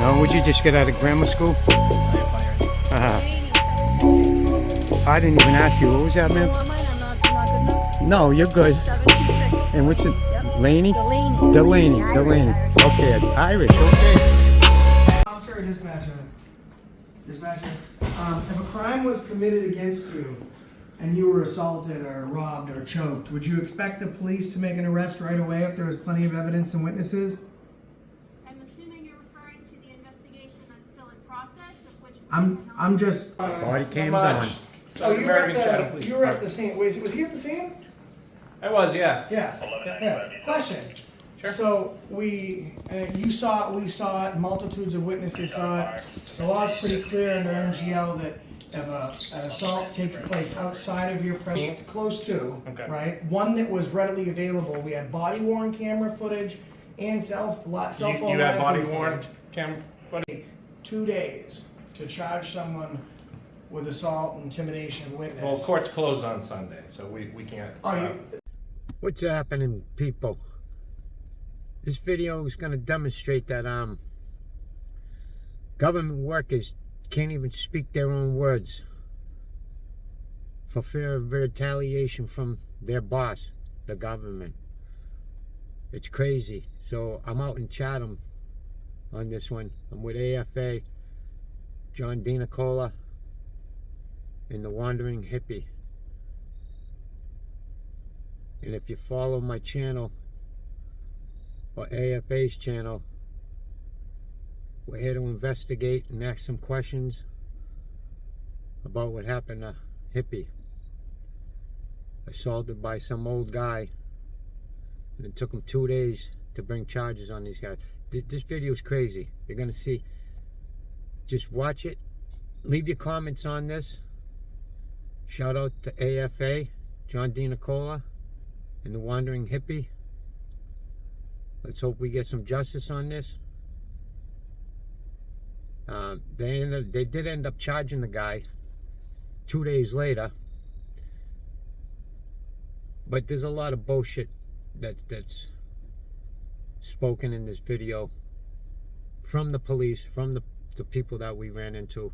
No, would you just get out of grammar school? I didn't even ask you. What was that, man? I'm not good enough. No, you're good. 726. And what's it? Yep. Laney? Delaney. Delaney. Irish. Okay, Irish. Okay. Officer or dispatcher? Dispatcher. If a crime was committed against you and you were assaulted or robbed or choked, would you expect the police to make an arrest right away if there was plenty of evidence and witnesses? I'm assuming you're referring to the investigation that's still in process, of which I'm just. Body cams on. Oh, you were at the scene. Was he at the scene? I was, yeah. Yeah. Question. Sure. So we saw it. Multitudes of witnesses saw it. The law is pretty clear under MGL that if an assault takes place outside of your presence, close to, Okay. right? One that was readily available. We had body-worn camera footage and cell phone You had live body footage. worn camera footage? 2 days to charge someone with assault, intimidation of witness. Well, court's closed on Sunday, so we can't. What's happening, people? This video is going to demonstrate that government workers can't even speak their own words for fear of retaliation from their boss, the government. It's crazy. So I'm out in Chatham on this one. I'm with AFA, John DiNicola, and the Wandering Hippie. And if you follow my channel or AFA's channel, we're here to investigate and ask some questions about what happened to Hippie. Assaulted by some old guy, and it took him 2 days to bring charges on these guys. This video is crazy. You're gonna see. Just watch it. Leave your comments on this. Shout out to AFA, John DiNicola, and the Wandering Hippie. Let's hope we get some justice on this. They did end up charging the guy 2 days later, but there's a lot of bullshit that's spoken in this video from the police, from the people that we ran into.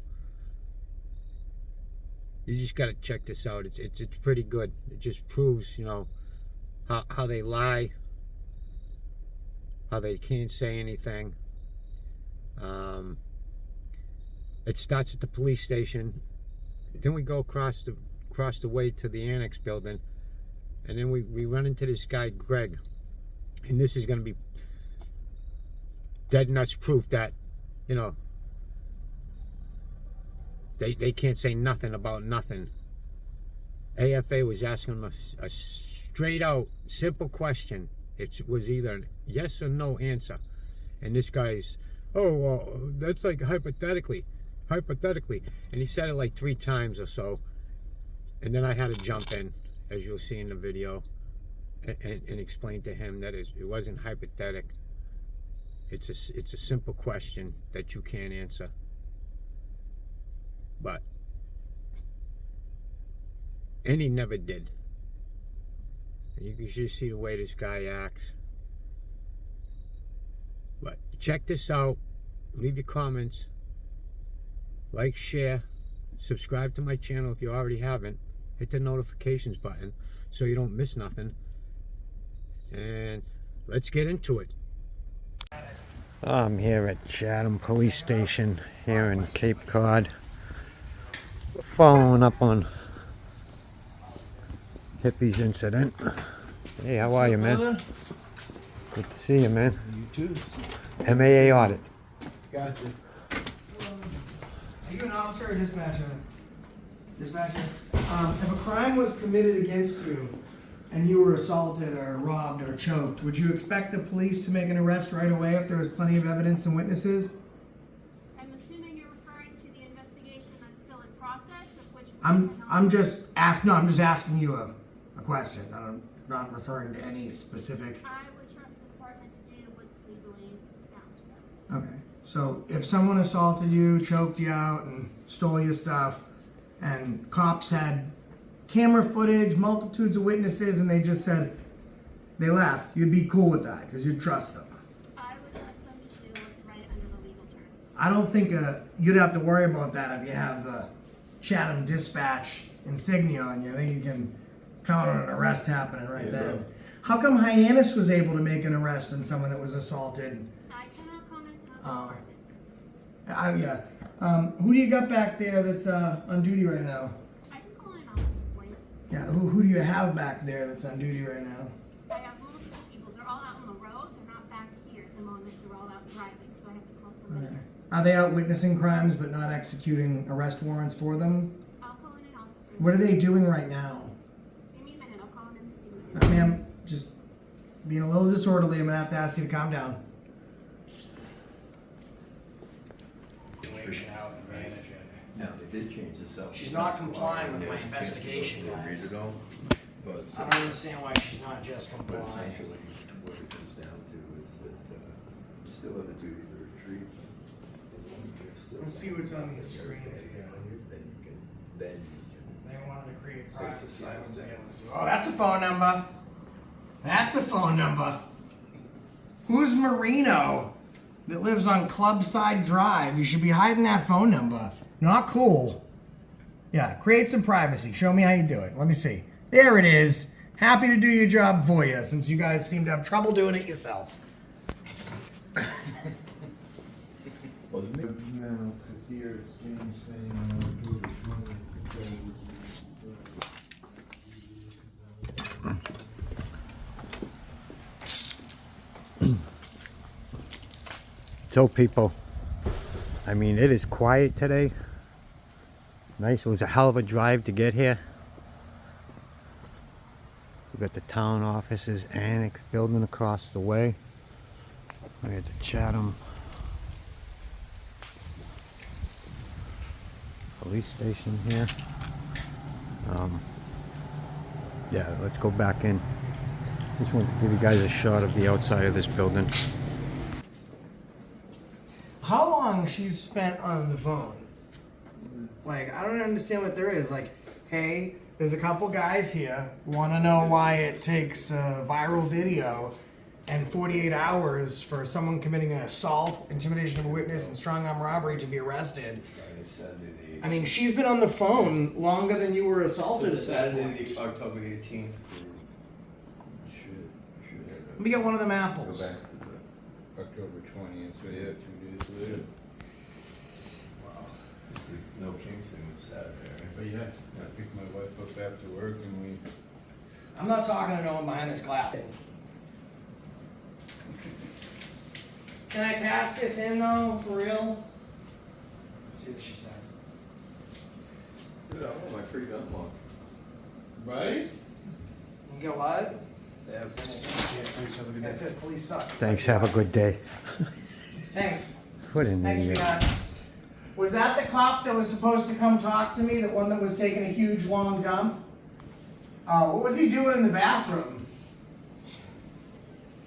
You just got to check this out. It's pretty good. It just proves, you know, how they lie, how they can't say anything. It starts at the police station, then we go across the way to the annex building, and then we run into this guy Greg, and this is going to be dead nuts proof that, you know, they can't say nothing about nothing. AFA was asking him a straight out simple question. It was either yes or no answer, and this guy's, oh well, that's like hypothetically, and he said it like 3 times or so, and then I had to jump in, as you'll see in the video, and explain to him that it wasn't hypothetical. It's a simple question that you can't answer. But and he never did. And you can just see the way this guy acts. But check this out. Leave your comments. Like, share, subscribe to my channel if you already haven't. Hit the notifications button so you don't miss nothing. And let's get into it. I'm here at Chatham Police Station here in Cape Cod, following up on Hippie's incident. Hey, how are you, man? Good to see you, man. You too. M.A.A. audit. Gotcha. Are you an officer or dispatcher? Dispatcher. If a crime was committed against you and you were assaulted or robbed or choked, would you expect the police to make an arrest right away if there was plenty of evidence and witnesses? I'm assuming you're referring to the investigation that's still in process, of which I'm just asking you a question. I'm not referring to any specific. I would trust the department to do what's legally bound to them. Okay. So if someone assaulted you, choked you out, and stole your stuff, and cops had camera footage, multitudes of witnesses, and they just said they left, you'd be cool with that because you'd trust them. I would trust them to do what's right under the legal terms. I don't think you'd have to worry about that if you have the Chatham dispatch insignia on you. I think you can count on an arrest happening right then. How come Hyannis was able to make an arrest on someone that was assaulted? I cannot comment on departments. Who do you got back there that's on duty right now? I can call in Officer Point. Yeah, who do you have back there that's on duty right now? I have multiple people. They're all out on the road. They're not back here at the moment. They're all out driving, so I have to call somebody. Are they out witnessing crimes but not executing arrest warrants for them? I'll call in an officer. What are they doing right now? Give me a minute. I'll call him in. Just give me a minute. Ma'am, just being a little disorderly. I'm gonna have to ask you to calm down. Out and manage it. No, they did change this up. She's not complying with my investigation, Can't guys. read it all, but I don't understand why she's not just but complying. essentially, what it comes down to is that you still have the duty to retreat. As long as you're still- Let's see what's on these screens here. Then you can. They wanted to create privacy. I wouldn't be able to see. Oh, that's a phone number. That's a phone number. Who's Marino that lives on Clubside Drive? You should be hiding that phone number. Not cool. Yeah, create some privacy. Show me how you do it. Let me see. There it is. Happy to do your job for you, since you guys seem to have trouble doing it yourself. Wasn't me. No, because here it's James saying, do it. So people, I mean, it is quiet today. Nice, it was a hell of a drive to get here. We got the town offices, annex building across the way. We got the Chatham police station here. Yeah, let's go back in. Just want to give you guys a shot of the outside of this building. How long she's spent on the phone? Like, I don't understand what there is. Like, hey, there's a couple guys here, want to know why it takes a viral video and 48 hours for someone committing an assault, intimidation of a witness, and strong arm robbery to be arrested. I mean, she's been on the phone longer than you were assaulted at this Saturday, point. the October 18th. Let me get one of them Go apples. back to the. October 20th, so yeah, 2 days later. Wow. It's the no Kingston was Saturday, right? But yeah, I picked my wife up after work and we. I'm not talking to no one behind this glass. Can I pass this in though, for real? Let's see what she says. Dude, I want my free gun lock. Right? You get what? Yeah. That says police suck. Thanks, have a good day. Thanks. What an Thanks, idiot. sweetheart. Was that the cop that was supposed to come talk to me? The one that was taking a huge long dump? What was he doing in the bathroom?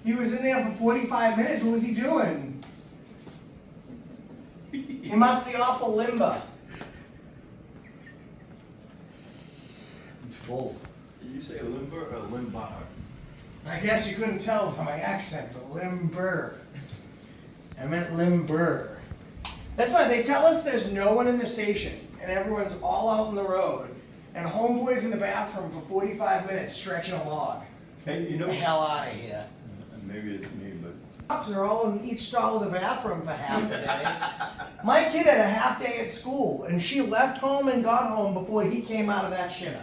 He was in there for 45 minutes. What was he doing? He must be awful limber. It's full. Did you say limber or limbar? I guess you couldn't tell by my accent, but limber. I meant limber. That's why they tell us there's no one in the station, and everyone's all out on the road, and homeboy's in the bathroom for 45 minutes stretching a log. Hey, you Get know. the hell out of here. Maybe it's me, but. Cops are all in each stall of the bathroom for half the day. My kid had a half day at school, and she left home and got home before he came out of that shitter.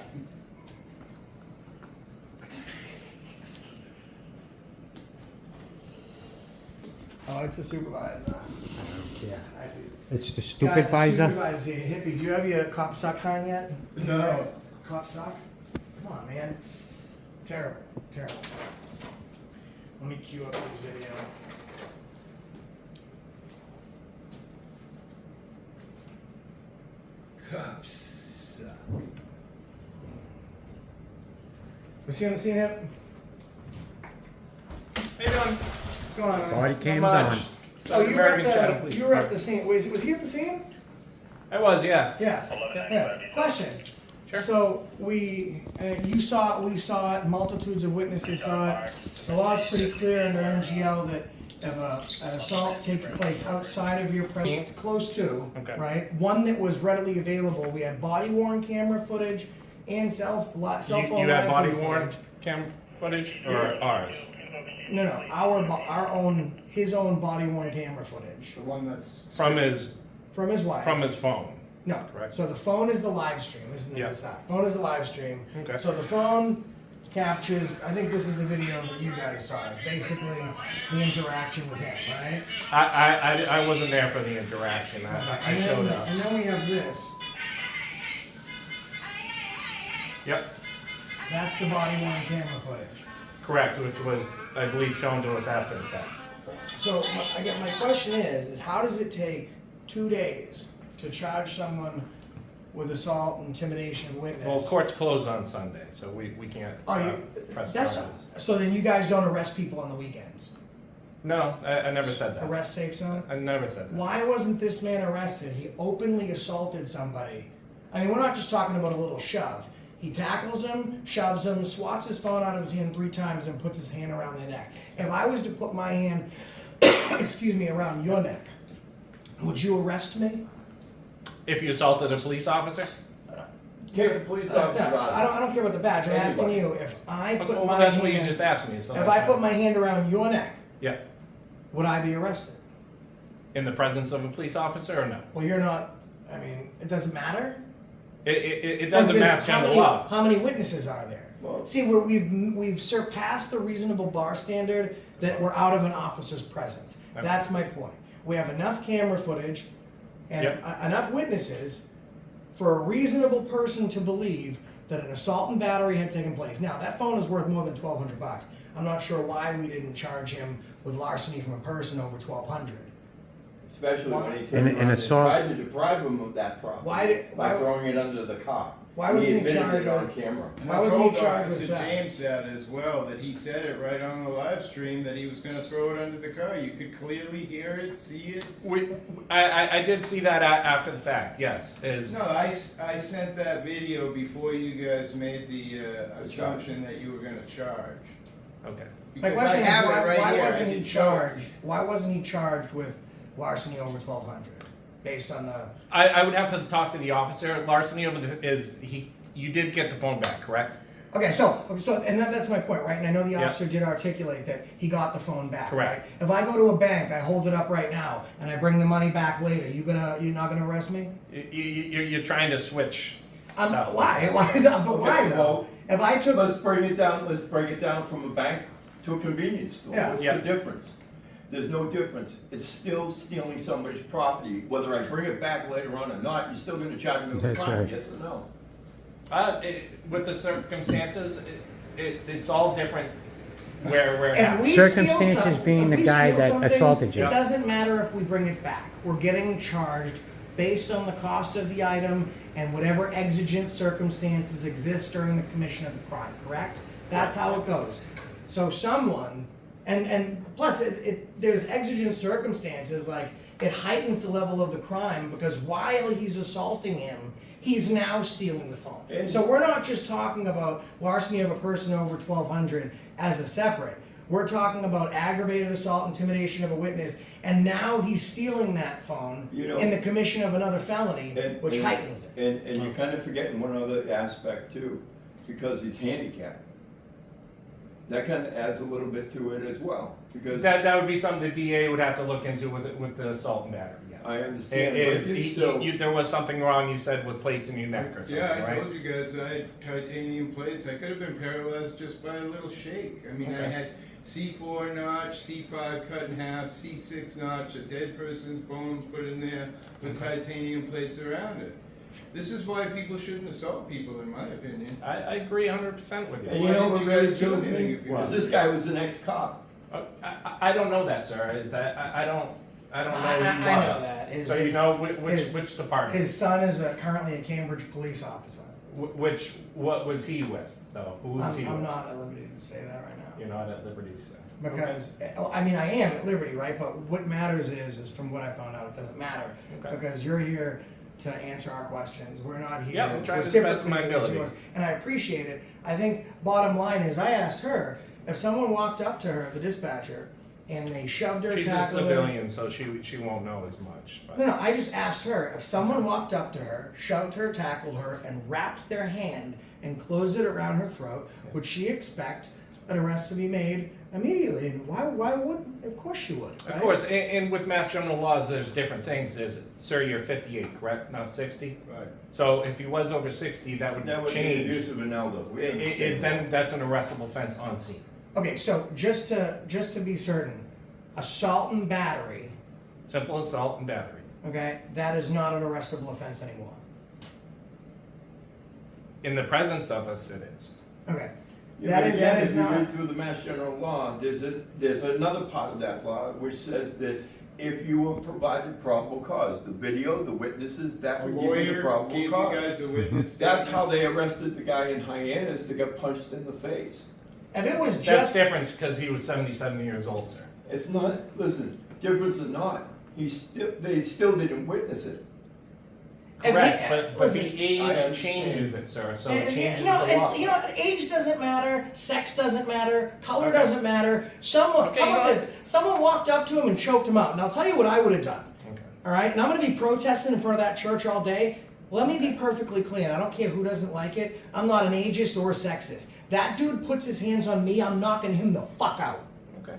Oh, it's the supervisor. Yeah. I see. It's the Guys, supervisor. Supervisor here. Hippie, do you have your cop socks on yet? No. Cop sock? Come on, man. Terrible. Terrible. Let me cue up this video. Cops. Was he on the scene yet? How you doing? What's going on? Body cam's Not on. much. Oh, you were American Chatham at Police the you were at Department. the scene. Was he at the scene? I was, yeah. Yeah. Yeah. Question. Sure. So we saw it. Multitudes of witnesses saw it. The law's pretty clear under MGL that an assault takes place outside of your presence, close to, Okay. right? One that was readily available. We had body worn camera footage and cell phone You had live body feed worn footage. camera footage or Yeah. ours? No, our own, his own body worn camera footage The one that's. From his from his wife. phone. No, Correct. so the phone is the live stream, isn't Yeah. it? Phone is the live stream. Okay. So the phone captures, I think this is the video that you guys saw, it's basically the interaction with him, right? I wasn't there for the interaction. I And then- showed up. And then we have this, Yep. that's the body worn camera footage. Correct, which was, I believe, shown to us after the fact. So my question is how does it take 2 days to charge someone with assault, intimidation of witness? Well, court's closed on Sunday, so we can't Oh, you, press that's, charges. so then you guys don't arrest people on the weekends? No, I never said that. Arrest safe zone? I never said that. Why wasn't this man arrested? He openly assaulted somebody. I mean, we're not just talking about a little shove. He tackles him, shoves him, swats his phone out of his hand 3 times, and puts his hand around their neck. If I was to put my hand, excuse me, around your neck, would you arrest me? If you assaulted a police officer? Take the police officer out. I don't care about the badge. I'm asking Anybody. you if I put Well, my that's hand, what you just asked me. So if that's I put fine. my hand around your neck, Yeah. would I be arrested? In the presence of a police officer or no? Well, you're not. I mean, it doesn't matter. It doesn't Because match general law. How many witnesses are there? Well- See, we've surpassed the reasonable bar standard that we're out of an officer's presence. Okay. That's my point. We have enough camera footage and Yep. enough witnesses for a reasonable person to believe that an assault and battery had taken place. Now, that phone is worth more than $1,200. I'm not sure why we didn't charge him with larceny from a person over $1,200. Especially when he And- turned and around and assault- tried to deprive him of that property. Why By throwing it under the car. Why wasn't he admitted charged it on with- camera. And Why I wasn't he told charged with Officer that? James that as well, that he said it right on the live stream, that he was gonna throw it under the car. You could clearly hear it, see it. I did see that after the fact, yes. No, I sent that video before you guys made the assumption that you were gonna charge. Okay. My Because question I is, have it why, right why here. wasn't I he can show it. charged? Why wasn't he charged with larceny over 1,200, based on the? I would have to talk to the officer. Larceny you did get the phone back, correct? Okay, so and that's my point, right? And I know the Yeah. officer did articulate that he got the phone back. Correct. Right? If I go to a bank, I hold it up right now, and I bring the money back later, you're not gonna arrest me? You're trying to switch stuff. Why? Why is that? But why Okay, though? well, If I took Let's break it down. Let's break it down from a bank to a convenience store. Yeah. What's Yeah. the difference? There's no difference. It's still stealing somebody's property. Whether I bring it back later on or not, you're still going to charge me with a That's crime. right. Yes or no? With the circumstances, it's all different where it If happens. we Circumstances steal some- being if the we guy steal that something, assaulted you. It doesn't matter if we bring it back. We're getting charged based on the cost of the item and whatever exigent circumstances exist during the commission of the crime, correct? That's how it goes. So someone, and plus there's exigent circumstances, like it heightens the level of the crime because while he's assaulting him, he's now stealing the phone. And- So we're not just talking about larceny of a person over 1,200 as a separate. We're talking about aggravated assault, intimidation of a witness, and now he's stealing that phone You know- in the commission of another felony, which And- heightens it. And you're kind of forgetting one other aspect too, because he's handicapped. That kind of adds a little bit to it as well, because That would be something the DA would have to look into with the assault and battery. Yes. I understand, It but is, it's still. there was something wrong. You said with plates in your neck or something, Yeah, I right? told you guys I had titanium plates. I could have been paralyzed just by a little shake. I mean, I Okay. had C4 notch, C5 cut in half, C6 notch, a dead person's bones put in there with titanium plates around it. This is why people shouldn't assault people, in my opinion. I agree 100% with And you. you know Why what didn't you really guys do kills anything me? if you Is wanted this to? guy was an ex-cop. I don't know that, sir. Is that I don't know who he was. I know that. So you know which department? His son is currently a Cambridge police officer. What was he with though? Who was he I'm with? not at liberty to say that right now. You're not at liberty to say. Because, I mean, I am at liberty, right? But what matters is from what I found out, it doesn't matter. Okay. Because you're here to answer our questions. We're not here Yeah, I'm trying to the best of my reciprocally to answer ability. yours. And I appreciate it. I think bottom line is I asked her, if someone walked up to her, the dispatcher, and they shoved her, She's a tackled her. civilian, so she won't know as much. But. No, I just asked her if someone walked up to her, shoved her, tackled her, and wrapped their hand and closed it around her throat, would she expect an arrest to be made immediately? And why wouldn't? Of course she would. Right? Of course, and with Mass General laws, there's different things. Sir, you're 58, correct? Not 60? Right. So if he was over 60, that would That would be change. abuse of an elder. We understand that. That's an arrestable offense on scene. Okay, so just to be certain, assault and battery. Simple assault and battery. Okay, that is not an arrestable offense anymore. In the presence of us, it is. Okay, Yeah, that but is again, that is if you not. read through the Mass General Law, there's another part of that law which says that if you were provided probable cause, the video, the witnesses, that A would give you the lawyer probable gave you cause. guys a witness That's statement. how they arrested the guy in Hyannis that got punched in the face. If it was That's just different because he was 77 years old, sir. It's not, listen, difference or not, they still didn't witness it. If Correct, he- but listen, the I age understand. changes it, sir. So it And, changes no, the and, law. you know, age doesn't matter, sex doesn't matter, color doesn't matter. Someone, Okay, how about you know this? Someone walked up to him and choked him out. And I'll tell you what I would have done. Okay. All right, and I'm going to be protesting in front of that church all day. Let me be perfectly clear. I don't care who doesn't like it. I'm not an ageist or a sexist. That dude puts his hands on me, I'm knocking him the fuck out. Okay.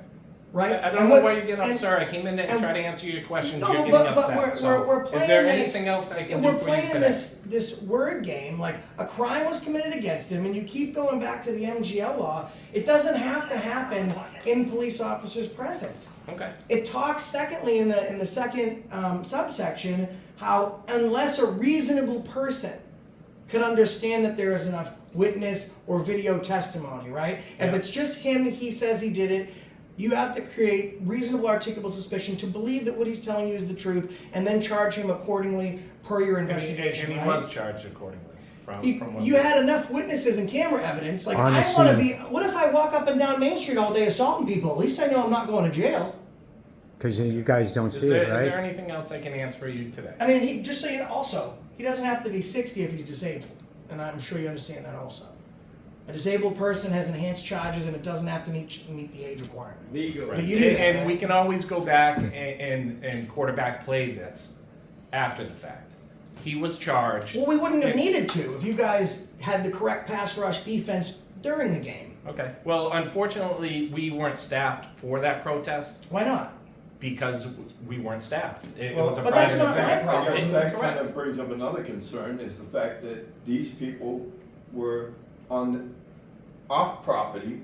Right? I don't And know what- why you're getting and- upset. I came in to and- try to answer your questions. No, You're but, getting but upset. we're So playing is there this, anything else I can do we're for you playing today? this word game. Like a crime was committed against him, and you keep going back to the MGL law. It doesn't have to happen in police officers' presence. Okay. It talks secondly in the second subsection how unless a reasonable person could understand that there is enough witness or video testimony, right? If Yeah. it's just him, he says he did it, you have to create reasonable articulable suspicion to believe that what he's telling you is the truth and then charge him accordingly per your investigation, And he right? was charged accordingly from what You we- had enough witnesses and camera evidence. Like, On the I want to scene. be. What if I walk up and down Main Street all day assaulting people? At least I know I'm not going to jail. Because you guys don't Is see there, it, is there right? anything else I can answer for you today? I mean, just so you know, also, he doesn't have to be 60 if he's disabled. And I'm sure you understand that also. A disabled person has enhanced charges and it doesn't have to meet the age requirement. Legally. But you do that, And right? we can always go back and quarterback play this after the fact. He was charged. Well, we wouldn't have And- needed to if you guys had the correct pass rush defense during the game. Okay. Well, unfortunately, we weren't staffed for that protest Why not? because we weren't staffed. It Well, was a but private that's not event. my I problem. guess that kind Correct. of brings up another concern, is the fact that these people were off property,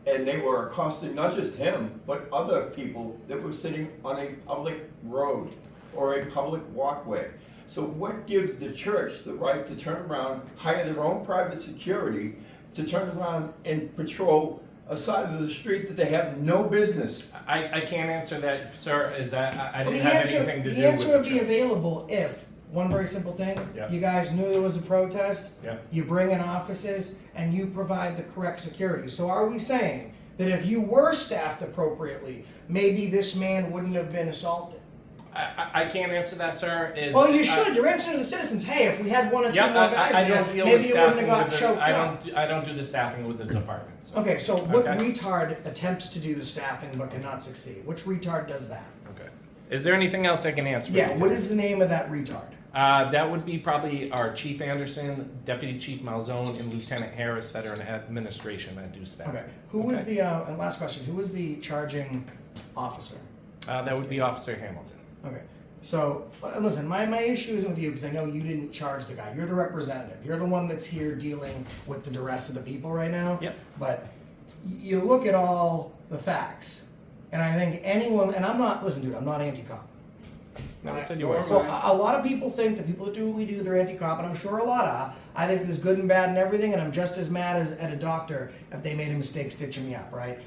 and they were accosting not just him, but other people that were sitting on a public road or a public walkway. So what gives the church the right to turn around, hire their own private security, to turn around and patrol a side of the street that they have no business? I can't answer that, sir. Is that I Well, didn't have anything to do the answer would with be the church. available if, one very simple thing, Yeah. you guys knew there was a protest, Yeah. you bring in officers, and you provide the correct security. So are we saying that if you were staffed appropriately, maybe this man wouldn't have been assaulted? I can't answer that, sir. Well, you should. You're answering to the citizens. Hey, if we had one or two Yeah, more guys I there, don't deal maybe with you wouldn't staffing have got with choked the, up. I don't do the staffing with the departments. Okay, so what Okay. retard attempts to do the staffing but cannot succeed? Which retard does that? Okay. Is there anything else I can answer? for Yeah, you what today? is the name of that retard? That would be probably our Chief Anderson, Deputy Chief Malzone, and Lieutenant Harris that are in administration that do staff. Okay, who was the, and last question, who was the charging officer? That would be Officer Hamilton. Okay, so, listen, my issue isn't with you, because I know you didn't charge the guy, you're the representative, you're the one that's here dealing with the duress of the people right now. Yep. But you look at all the facts, and I think anyone, and I'm not, listen dude, I'm not anti-cop. No, I said you were. So a lot of people think the people that do what we do, they're anti-cop, and I'm sure a lot are. I think there's good and bad and everything, and I'm just as mad as at a doctor if they made a mistake stitching me up, right?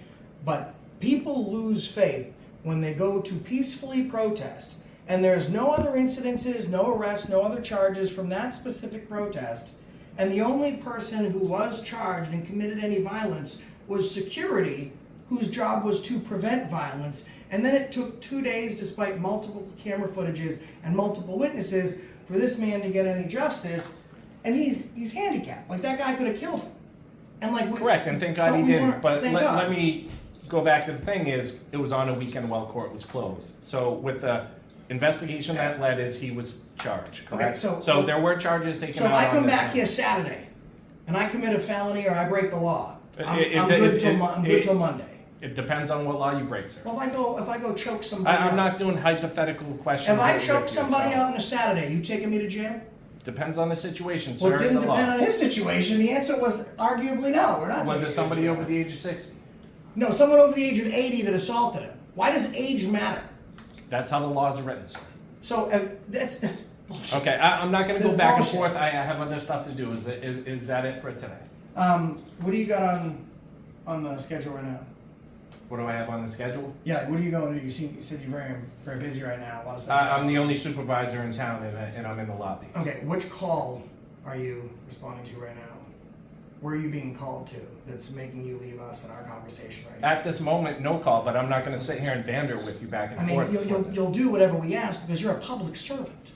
But people lose faith when they go to peacefully protest, and there's no other incidences, no arrests, no other charges from that specific protest, and the only person who was charged and committed any violence was security, whose job was to prevent violence. And then it took 2 days, despite multiple camera footages and multiple witnesses, for this man to get any justice. And he's handicapped. Like, that guy could have killed him. And like, Correct, and thank God but he we didn't. weren't- But thank God. let me go back to the thing is, it was on a weekend while court was closed. So with the investigation that led is he was charged, correct? so- there were charges taken So out if I on come this back one. here Saturday and I commit a felony or I break the law, I'm It- good till it- till Monday. It depends on what law you break, sir. Well, if I go choke somebody I'm out, not doing hypothetical questions. if I with choke you, somebody so- out on a Saturday, you taking me to jail? Depends on the situation, sir, Well, it didn't and the law. depend on his situation. The answer was arguably no. We're not. Was taking it you somebody to jail. over the age of 60? No, someone over the age of 80 that assaulted him. Why does age matter? That's how the laws are written, sir. So that's bullshit. Okay, I'm not gonna go This back and bullshit. forth. I have other stuff to do. Is that it for today? What do you got on the schedule right now? What do I have on the schedule? Yeah, what are you going to do? You said you're very busy right now. A lot of stuff. I'm the only supervisor in town, and I'm in the lobby. Okay, which call are you responding to right now? Where are you being called to that's making you leave us in our conversation right now? At this moment, no call, but I'm not gonna sit here and banter with you back and I mean, forth. you'll do whatever we ask because you're a public servant.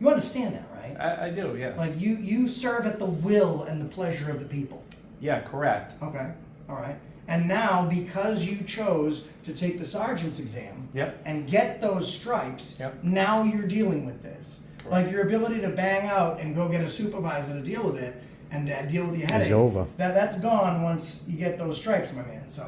You understand that, right? I do, yeah. Like you serve at the will and the pleasure of the people. Yeah, correct. Okay, all right. And now, because you chose to take the sergeant's exam Yep. and get those stripes, Yep. now you're dealing with this. Correct. Like your ability to bang out and go get a supervisor to deal with it and deal with your headache. over. That's gone once you get those stripes, my man. So,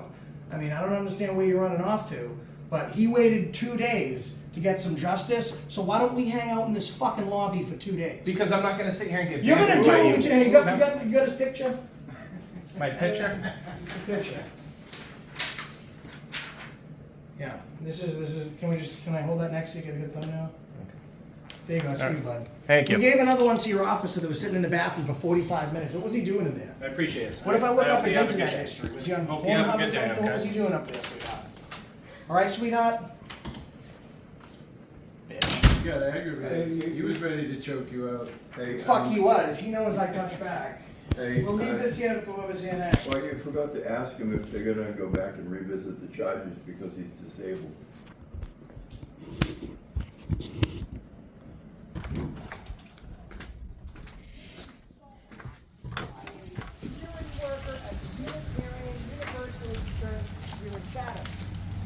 I mean, I don't understand where you're running off to, but he waited 2 days to get some justice. So why don't we hang out in this fucking lobby for 2 days? Because I'm not gonna sit here and get. You're gonna bantered do by what you got his picture? my picture. Picture. Yeah, this is. Can I hold that next so you get a good thumbnail? There you go, sweet bud. Thank you. We gave another one to your officer that was sitting in the bathroom for 45 minutes. What was he doing in there? I appreciate it. What if I look hope up his you have a internet good day. history? Was he on Hope you have a Pornhub or good day, something? What was okay? he doing up there, sweetheart? All right, sweetheart. You got aggravated. He was ready to choke you out. Hey, Fuck, he was. He knows I touch back. Hey, We'll leave this here for whoever's here next. Well, you forgot to ask him if they're gonna go back and revisit the charges because he's disabled.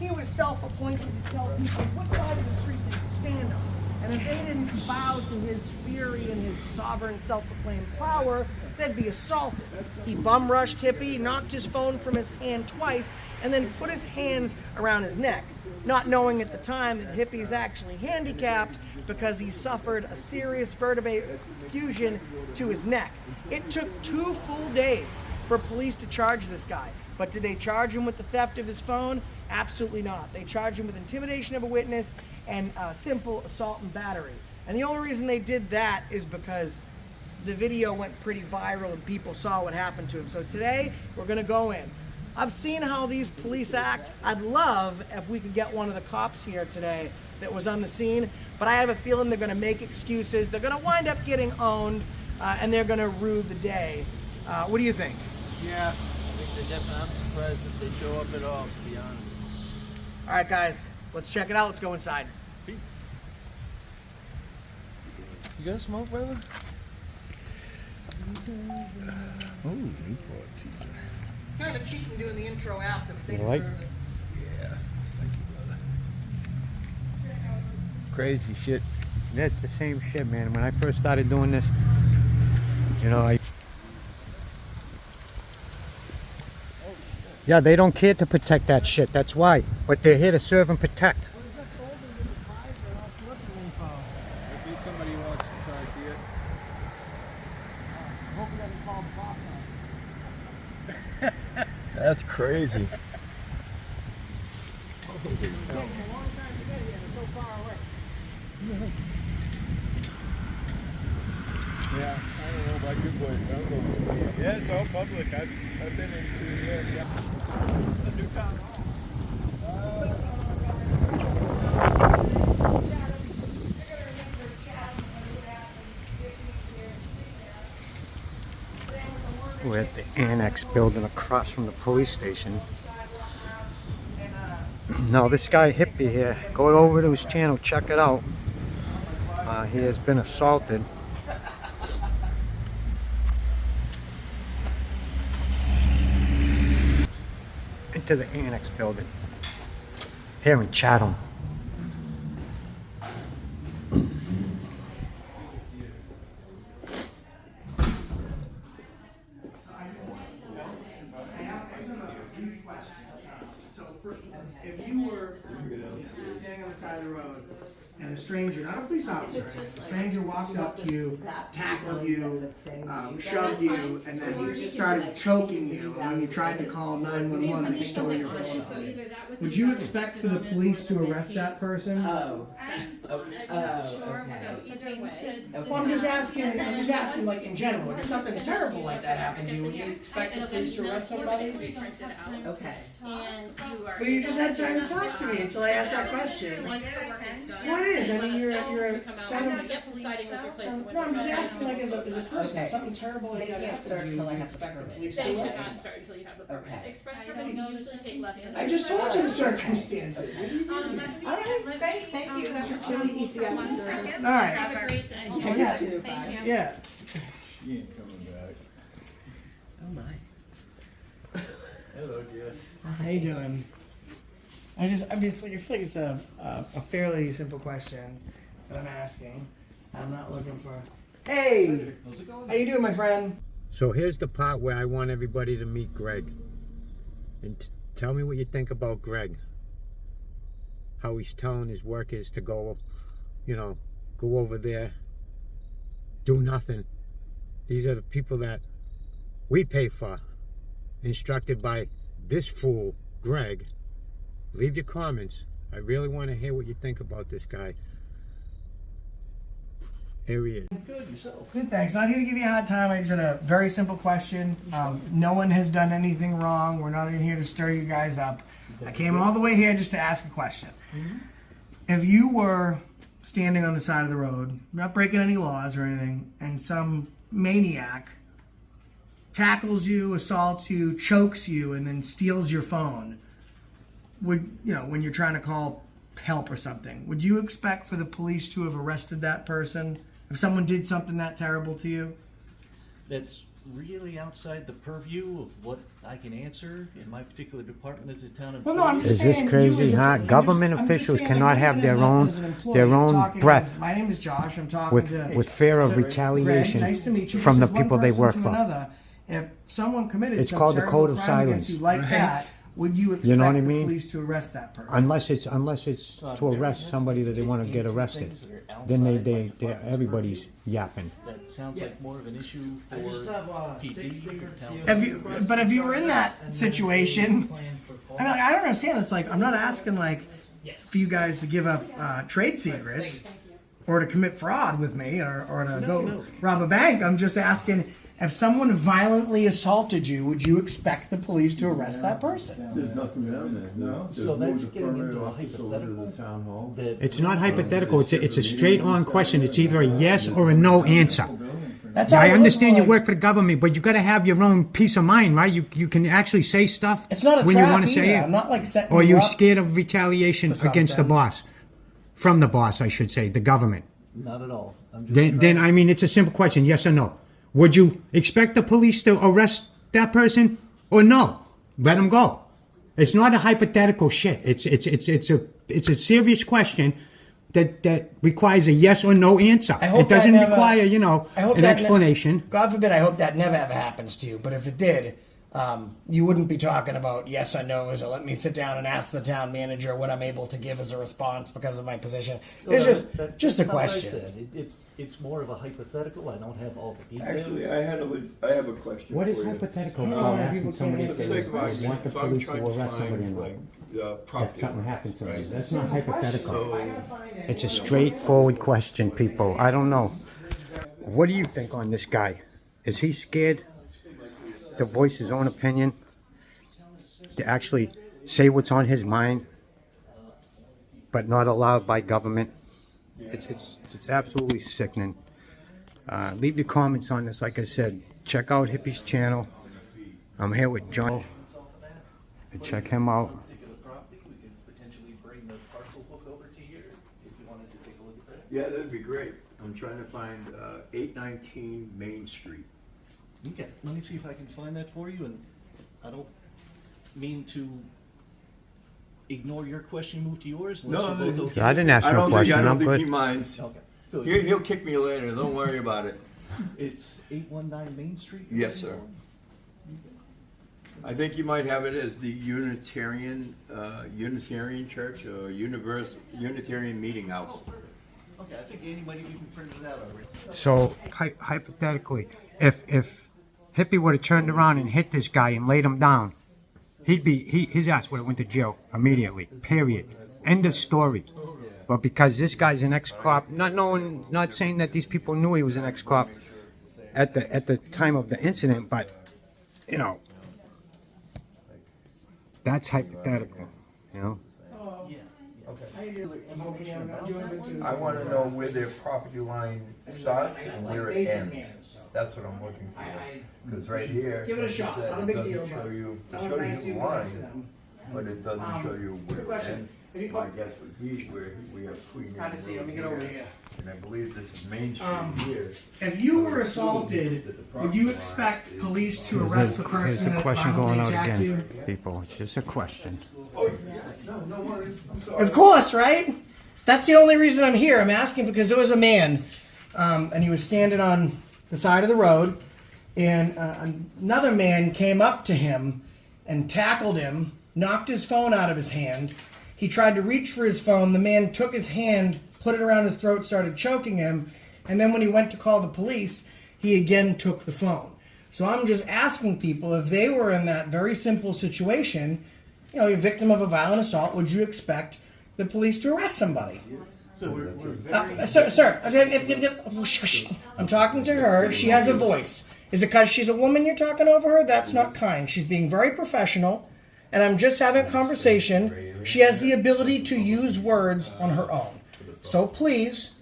He was self-appointed to tell people what side of the street they could stand on. And if they didn't bow to his fury and his sovereign self-proclaimed power, they'd be assaulted. He bum-rushed Hippie, knocked his phone from his hand twice, and then put his hands around his neck, not knowing at the time that Hippie is actually handicapped because he suffered a serious vertebrae fusion to his neck. It took 2 full days for police to charge this guy. But did they charge him with the theft of his phone? Absolutely not. They charged him with intimidation of a witness and simple assault and battery. And the only reason they did that is because the video went pretty viral and people saw what happened to him. So today, we're gonna go in. I've seen how these police act. I'd love if we could get one of the cops here today that was on the scene, but I have a feeling they're gonna make excuses. They're gonna wind up getting owned, and they're gonna rue the day. What do you think? Yeah, I think they're definitely. I'm surprised if they show up at all, to be honest. All right, guys, let's check it out. Let's go inside. You got smoke, brother? Oh, Newport's even. Kind of cheating doing the intro after. But You like? deserve it. Yeah. Thank you, brother. Crazy shit. That's the same shit, man. When I first started doing this, you know, yeah, they don't care to protect that shit. That's why. But they're here to serve and protect. Maybe somebody wants to talk to you. That's crazy. Yeah, I don't know about you boys. I don't know. Yeah, it's all public. I've been into the new town hall. We're at the annex building across from the police station. Now this guy Hippie here, go over to his channel, check it out. He has been assaulted. into the annex building here in Chatham. So if you were standing on the side of the road and a stranger, not a police officer, a stranger walked up to you, tackled you, shoved you, and then started choking you, and when you tried to call 911, they stole your phone from you. Would you expect for the police to arrest that person? Oh, okay. Well, I'm just asking like in general, if something terrible like that happened to you, would you expect the police to arrest somebody? Okay. But you just had time to talk to me until I asked that question. Once the work is done. What is? I mean, you're Deciding with your place. No, I'm just asking like as a person, Okay. something terrible like They that can't happened start to you, till I would you have the expect the permit. police They to should arrest? not start until you have the permit. Okay. Express permits usually take less than. I just told you the circumstances. All right, great, thank you. That was really easy. I was nervous. All right. Have a great day. Yeah. You too. Thank you. Yeah. She ain't coming back. Oh my. Hello, dear. How you doing? I feel like it's a fairly simple question that I'm asking. I'm not looking for. Hey, how you doing, my friend? So here's the part where I want everybody to meet Greg. And tell me what you think about Greg. How he's telling his workers to go, go over there, do nothing. These are the people that we pay for, instructed by this fool, Greg. Leave your comments. I really want to hear what you think about this guy. Here he is. Good, thanks. Not here to give you a hard time. I just had a very simple question. No one has done anything wrong. We're not in here to stir you guys up. I came all the way here just to ask a question. If you were standing on the side of the road, not breaking any laws or anything, and some maniac tackles you, assaults you, chokes you, and then steals your phone, when you're trying to call help or something, would you expect for the police to have arrested that person if someone did something that terrible to you? That's really outside the purview of what I can answer in my particular department as a town employee. Well, no, I'm just Is this saying, crazy, you as a- huh? I'm just- Government I'm just officials saying, cannot like, have even their as a- own- as an employee, their own talking breath as- my name is Josh. I'm talking with fear of to retaliation Greg, nice to meet you. from This the is one people they person work to for. Another. If someone committed It's some called the terrible code of crime against silence. you like that, would you expect You know what I the mean? police to arrest that person? Unless it's So I'm to very arrest somebody that they want to get hesitant arrested, things that are then outside my they department's everybody's purview. yapping. That sounds like more of an issue for PD or town. But if you were in that situation, I mean, like, I don't understand. It's like I'm not asking like for you guys to give up trade secrets or to commit fraud with me or to go rob a bank. I'm just asking if someone violently assaulted you, would you expect the police to arrest that person? There's nothing down there. No. So that's getting into a hypothetical Town hall. that. It's not hypothetical. It's a straight-on question. It's either a yes or a no answer. That's Yeah, all I we're understand you looking work for the government, but you got to have your own peace of mind, right? You can actually say stuff It's not a when trap you want to say either. it. I'm not like setting Or you you're up scared of retaliation for against the something. boss, from the boss, I should say, the government. Not at all. I'm just Then I mean, it's a simple question: yes or no. Would you expect the police to arrest that person, or no? Let them go. It's not a hypothetical shit. It's a serious question that requires a yes or no answer. I hope It doesn't that never- require, I hope an that explanation. God forbid, I hope that never ever happens to you. But if it did, you wouldn't be talking about yes or no's or let me sit down and ask the town manager what I'm able to give as a response because of my position. It's just a That's not what I question. said. It's more of a hypothetical. I don't have all the details. Actually, I have a question. What is for you. hypothetical Oh, about people asking somebody can't to answer Let's take this my- want the if I'm police to trying to arrest somebody find, or like, not? property If something happened to me, right? that's not hypothetical. So, It's a straightforward question, people. I don't know. What do you think on this guy? Is he scared to voice his own opinion? To actually say what's on his mind, but not allowed by government? It's absolutely sickening. Leave your comments on this. Like I said, check out Hippie's channel. I'm here with John. Check him out. Particular property, we could potentially bring the parcel book over to you if you wanted to take a look at that. yeah, that'd be great. I'm trying to find 819 Main Street. Okay, let me see if I can find that for you, and I don't mean to ignore your question, move to yours? No, Unless you're both okay I with didn't it? ask no question. I don't I'm think he good. minds. Okay. So He'll kick me later. Don't worry about it. it's 819 Main Street? Yes, sir. I think you might have it as the Unitarian Church or Unitarian Meeting House. Okay, I think Andy might have even printed it out already. So hypothetically, if Hippie would have turned around and hit this guy and laid him down, his ass would have went to jail immediately. Period. End of story. But because this guy's an ex-cop, not saying that these people knew he was an ex-cop at the time of the incident, but you know, that's hypothetical. You know. I want to know where their property line starts and where it ends. That's what I'm looking for. Because right here, Give it a shot. it Not a big doesn't deal, show but you, it someone's shows nice you to the nice to line, them. but it doesn't show you Good where it question. ends. Have you- My guess would be where we have Queen Kinda Anne see, Road let me get over here. And I believe this is Main Street here. If you were assaulted, would you expect police to arrest the Here's person the that question violently going out attacked you? again, people. It's just a question. Oh, yeah, no worries. I'm sorry. Of course, right? That's the only reason I'm here. I'm asking because there was a man, and he was standing on the side of the road, and another man came up to him and tackled him, knocked his phone out of his hand. He tried to reach for his phone. The man took his hand, put it around his throat, started choking him, and then when he went to call the police, he again took the phone. So I'm just asking people, if they were in that very simple situation, you know, you're a victim of a violent assault, would you expect the police to arrest somebody? So we're very... Sir, I'm talking to her. She has a voice. Is it because she's a woman you're talking over her? That's not kind. She's being very professional, and I'm just having a conversation. She has the ability to use words on her own. So please,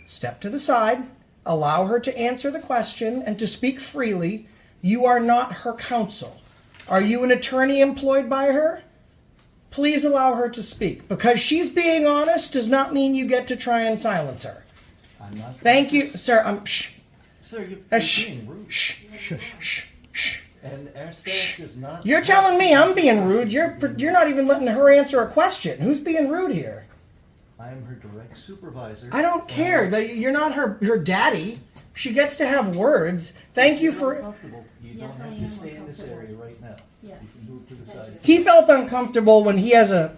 step to the side, allow her to answer the question and to speak freely. You are not her counsel. Are you an attorney employed by her? Please allow her to speak. Because she's being honest does not mean you get to try and silence her. I'm not... Thank you, sir. Sir, you're being rude. Shh. And our staff does not... You're telling me I'm being rude. You're not even letting her answer a question. Who's being rude here? I am her direct supervisor. I don't care. You're not her daddy. She gets to have words. Thank you for... Uncomfortable. You don't have to stay in this area right now. Yeah. You can move to the side. He felt uncomfortable when he has a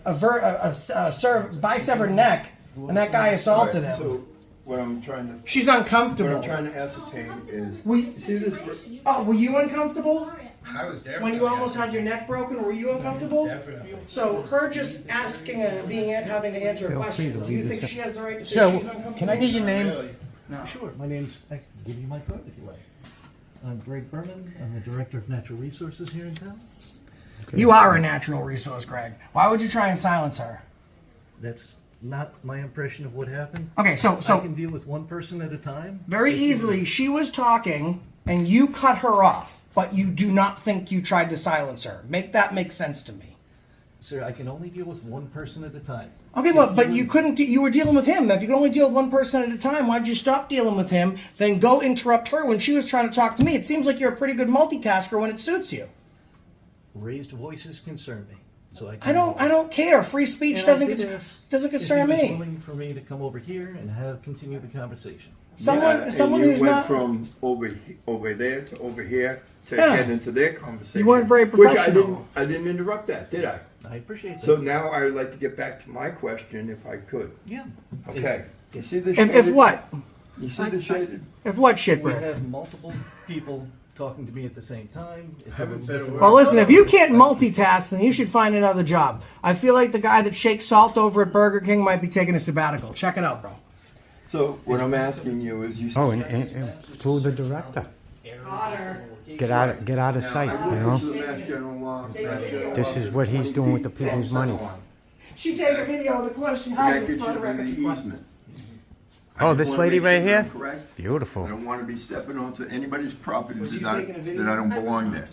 bisevered neck, and that guy assaulted him. So what I'm trying to She's what uncomfortable. I'm trying to ascertain is, We- see this? Oh, were you uncomfortable? I was definitely. When you almost had your neck broken, were you uncomfortable? Definitely. So her just asking, having to answer a Feel free question, to do you leave think this- she has the right to say Sir, she's uncomfortable? can I get your name? Sure. My name's... I can give you my card if you like. I'm Greg Berman. I'm the Director of Natural Resources here in town. You are a natural resource, Greg. Why would you try and silence her? That's not my impression of what happened. Okay, so I can deal with one person at a time. very easily, she was talking and you cut her off, but you do not think you tried to silence her. Make that make sense to me. Sir, I can only deal with one person at a time. Okay, but you couldn't. You were dealing with him. If you could only deal with one person at a time, why did you stop dealing with him? Then go interrupt her when she was trying to talk to me. It seems like you're a pretty good multitasker when it suits you. Raised voices concern me. So I don't care. Free speech And doesn't I did ask doesn't if concern he was me. willing for me to come over here and continue the conversation. Someone And who's you went not. from over there to over here to Yeah. get into their conversation. You weren't very Which professional. I didn't interrupt that, did I? I appreciate that. So now I would like to get back to my question, if I could. yeah. Okay. You see the If shaded? what? You see the shaded? If what, We shitbrick? have multiple people talking to me at the same time. It's Haven't said a different- word. Well, listen. If you can't multitask, then you should find another job. I feel like the guy that shakes salt over at Burger King might be taking a sabbatical. Check it out, bro. So what I'm asking you is, you. Oh, and through the director. Get out of sight, you know. This is the Mass General Law. This is what he's doing with the people's money. She take a video of the question. That gets you to the easement. Oh, I this just wanna lady make right sure here? I'm correct. Beautiful. I don't want to be stepping onto anybody's property Was you that taking a video? I don't belong there.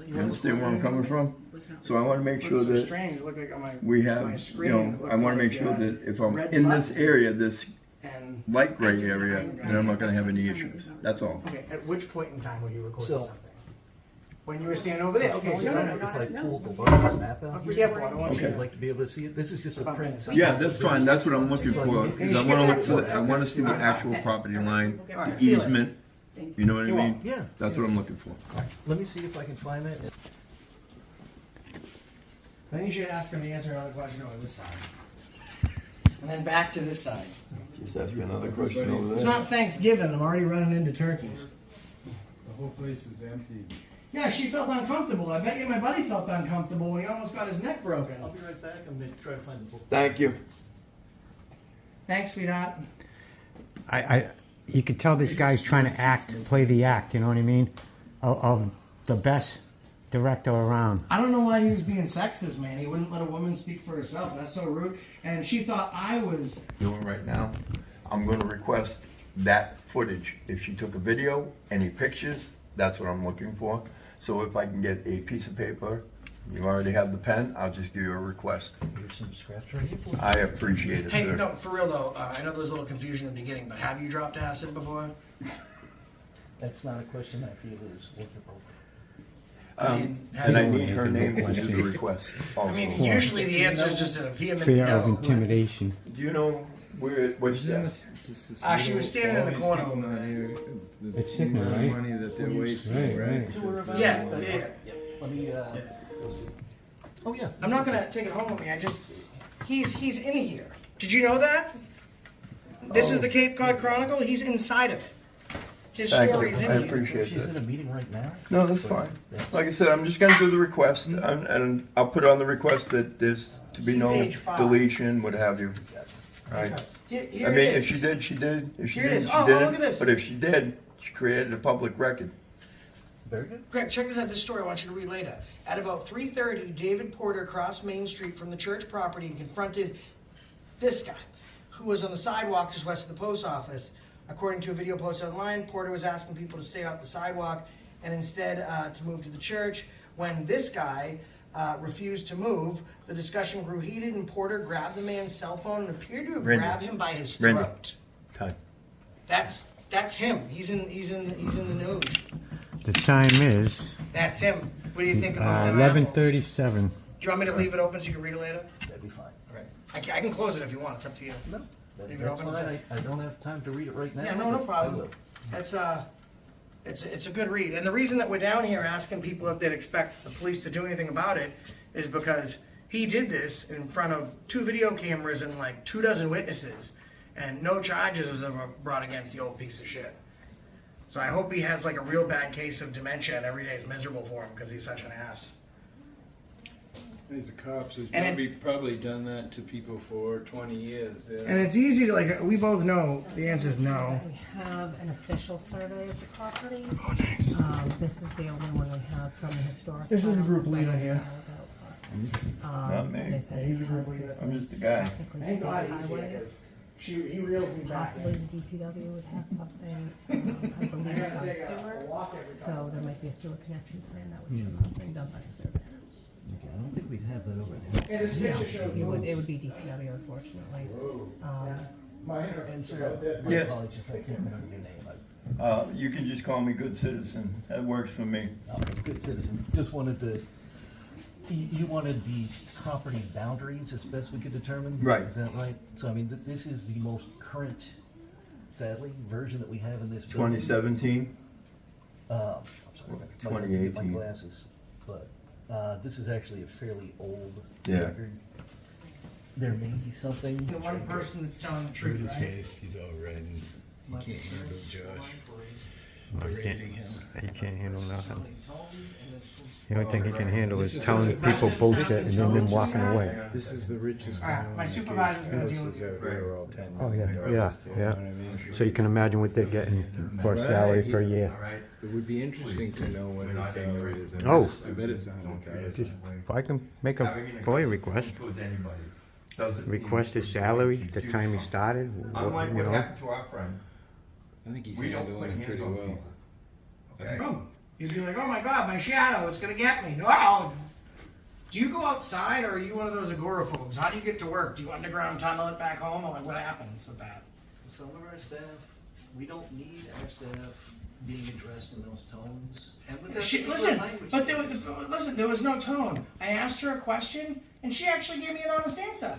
You understand where I'm coming from? So I want to make sure Looks so that strange. Look like on my we my have, screen, you it know, looks I want to like, make sure that if I'm red in this button. area, this And light gray area, then I'm not going to have any issues. That's all. okay, at which point in time were you recording So- something? When you were standing over there? Okay, so If no, I pull the large snap out, be careful, I don't want you I'd like to be able to see it. This is just a print. Yeah, that's fine, that's what I'm looking for, because I wanna look for, I wanna see the actual property line, the easement, you know what I mean? Yeah. That's what I'm looking for. Let me see if I can find that. Then you should ask him to answer another question over this side. And then back to this side. Just ask another question over It's there. not Thanksgiving, I'm already running into turkeys. The whole place is empty. Yeah, she felt uncomfortable. I bet you my buddy felt uncomfortable when he almost got his neck broken. I'll be right back. I'm going to try to find the book. Thank you. Thanks, sweetheart. You could tell this guy's trying to play the act, you know what I mean? Of the best director around. I don't know why he was being sexist, man. He wouldn't let a woman speak for herself. That's so rude. And she thought I was... Doing right now, I'm gonna request that footage. If she took a video, any pictures, that's what I'm looking for. So if I can get a piece of paper, you already have the pen, I'll just give you a request. Here's some scraps right here. I appreciate it, Hey, sir. no, for real though, I know there was a little confusion in the beginning, but have you dropped acid before? That's not a question I feel is worth appropriate. And I need her name to do the request also. I mean, usually the answer is just a vehement Fear of no. intimidation. Do you know where's that? She was standing in the corner over there. It's sickening, right? Money that they're wasting, Right. Yeah. Let me, oh yeah. I'm not gonna take it home with me. He's in here. Did you know that? This is the Cape Cod Chronicle. He's inside of it. His Thank story's you, in I here. appreciate She's in that. a meeting right now. No, that's fine. Like I said, I'm just gonna do the request, and I'll put on the request that there's to be See no page 5. deletion, what have you. Right? Here I mean, it if is. she did, she did. If she Here it didn't, is. she Oh, didn't. look at this. But if she did, she created a public record. Very good. Greg, check this out. This story I want you to read later. At about 3:30, David Porter crossed Main Street from the church property and confronted this guy, who was on the sidewalk just west of the post office. According to a video posted online, Porter was asking people to stay off the sidewalk and instead to move to the church. When this guy refused to move, the discussion grew heated and Porter grabbed the man's cell phone and appeared to have Randy. grabbed him by his Randy. throat. Time. That's him. He's in the news. The time is That's him. What do you think about them apples? 11:37. Do you want me to leave it open so you can read it later? That'd be fine. All right. I can close it if you want. It's up to you. No, Leave it that's open fine. and I don't have time to read it right now. Yeah, no but I problem. will. It's a good read. And the reason that we're down here asking people if they'd expect the police to do anything about it is because he did this in front of 2 video cameras and like 24 witnesses, and no charges was ever brought against the old piece of shit. So I hope he has like a real bad case of dementia and every day is miserable for him because he's such an ass. He's a cop, so he's And probably done that to people for 20 years. Yeah. And it's easy to like, we both know the answer is no. We have an official survey of the property. Oh, thanks. This is the only one we have from the historic. This is the file. group leader here. Not me. As I said, He's the group leader. I'm just a guy. technically Thank state God he's here highway. because he reels me back. Possibly the DPW would have something, I believe it's on sewer, so there might be a sewer connection plan that would show something done by a surveyor. Okay, I don't think we'd have that over here. And this picture shows It would be DPW, unfortunately. And sir, my Yeah. apologies, I can't remember your name. You can just call me good citizen. That works for me. Good citizen. Just wanted to, you wanted the property boundaries as best we could determine? Right. Is that right? So I mean, this is the most current, sadly, version that we have in this building. 2017. I'm sorry, I might have to get my 2018. glasses, but this is actually a fairly old Yeah. record. There may be something. the one person that's telling the truth, right? He's all red and he can't handle Josh. He can't handle nothing. The only thing he can handle is telling people bullshit and then them walking away. This is the richest All right, town. my in the supervisor's Cape. gonna deal Houses with out here are all 10 Oh, million yeah, dollars, yeah, you know yeah. what I mean? So you can imagine what they're getting for a salary per year. It would be interesting to know what his salary is. Oh. I bet it's 100,000. Just, if I can make a FOIA request, request his salary, the time he started, Unlike you what know. happened to our friend, I think he's we don't put handling it hands pretty on well. people. Okay? Boom. You'd be like, oh my God, my shadow, it's gonna get me. Wow. Do you go outside or are you one of those agoraphobes? How do you get to work? Do you underground tunnel it back home or like what happens with that? Some of our staff, we don't need our staff being addressed in those tones. And with that She, particular listen, language. but there was no tone. I asked her a question, and she actually gave me an honest answer.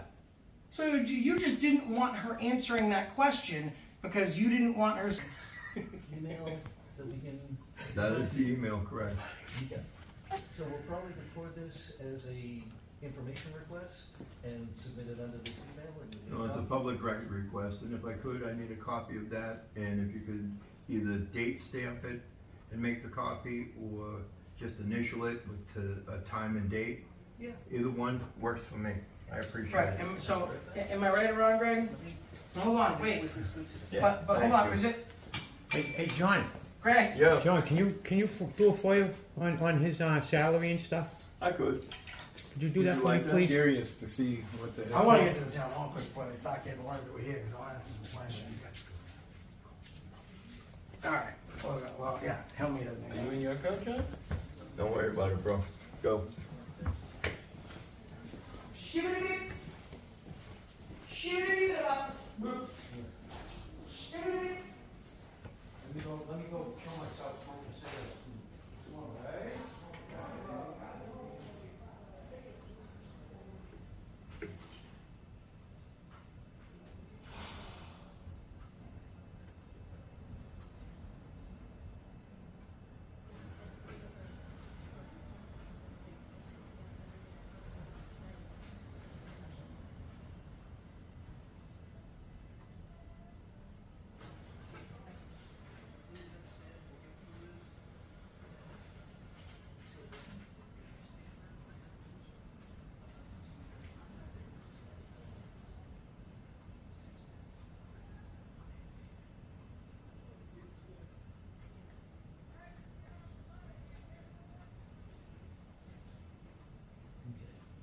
So you just didn't want her answering that question because you didn't want her. Email that we can. That is the email, correct? Okay. So we'll probably record this as a information request and submit it under this email. And you No, it's a public record request, and if I could, I need a copy of that, and if you could either date stamp it and make the copy, or just initial it with a time and date. Yeah. Either one works for me. I appreciate Right. it. So, am I right or wrong, Greg? Hold on, wait. Yeah, But hold on, thank is you. it Hey, John. Greg? Yeah, John, can you do a FOIA on his salary and stuff? I could. Could you do that Would you for me, like that? please? Curious to see what the. I want to get to the town hall quick before they start getting worried that we're here, because I want to ask them some questions. All right. Well, yeah. Help me. Are you in your car, John? Don't worry about it, bro. Go. Shibbity. Shibbity. Shibbity. Let me go show myself smoking cigarettes.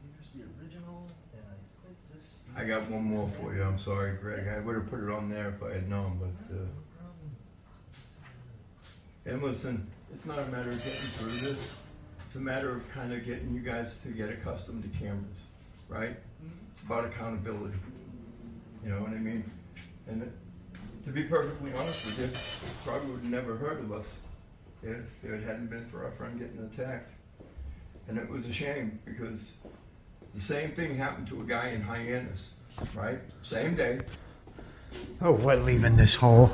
Here's the original, and I think this. I got one more for you. I'm sorry, Greg. I would have put it on there if I had known, but, No problem. and listen, it's not a matter of getting through this. It's a matter of kind of getting you guys to get accustomed to cameras, right? It's about accountability. You know what I mean? And to be perfectly honest with you, probably would have never heard of us if it hadn't been for our friend getting attacked. And it was a shame, because the same thing happened to a guy in Hyannis, right? Same day. Oh, we're leaving this hole.